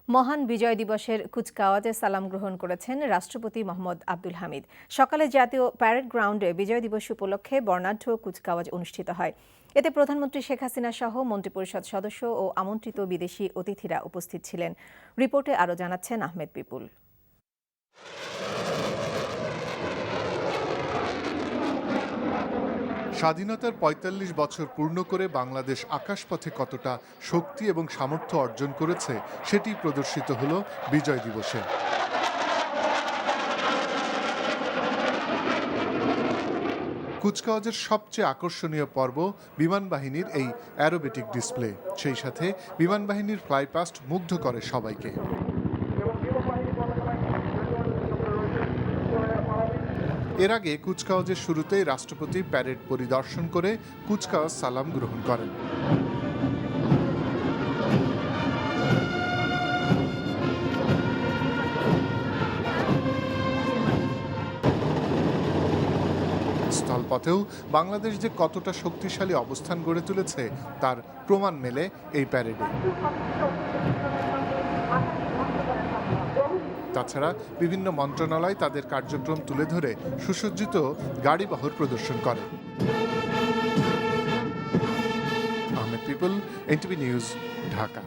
মহান বিজয় দিবসের কুচকাওয়াজে সালাম গ্রহণ করেছেন রাষ্ট্রপতি মোহাম্মদ আব্দুল হামিদ। সকালে জাতীয় প্যারেড গ্রাউন্ডে বিজয় দিবস উপলক্ষে বর্ণাঢ্য কুচকাওয়াজ অনুষ্ঠিত হয়। এতে প্রধানমন্ত্রী শেখ হাসিনা সহ মন্ত্রিপরিষদ সদস্য ও আমন্ত্রিত বিদেশি অতিথিরা উপস্থিত ছিলেন। রিপোর্টে আরও জানাচ্ছেন আহমেদ বিপুল। স্বাধীনতার ৪৫ বছর পূর্ণ করে বাংলাদেশ আকাশপথে কতটা শক্তি এবং সামর্থ্য অর্জন করেছে সেটি প্রদর্শিত হলো বিজয় দিবসে। কুচকাওয়াজের সবচেয়ে আকর্ষণীয় পর্ব বিমান বাহিনীর এই অ্যারোবেটিক ডিসপ্লে। সেই সাথে বিমান বাহিনীর ফ্লাইপাস্ট মুগ্ধ করে সবাইকে। এর আগে কুচকাওয়াজের শুরুতেই রাষ্ট্রপতি প্যারেড পরিদর্শন করে কুচকাওয়াজ সালাম গ্রহণ করেন। স্থলপথেও বাংলাদেশ যে কতটা শক্তিশালী অবস্থান গড়ে তুলেছে তার প্রমাণ মেলে এই প্যারেডে। তাছাড়া বিভিন্ন মন্ত্রণালয় তাদের কার্যক্রম তুলে ধরে সুসজ্জিত গাড়িবহর প্রদর্শন করে। Ahmed people, NTV news, Dhaka.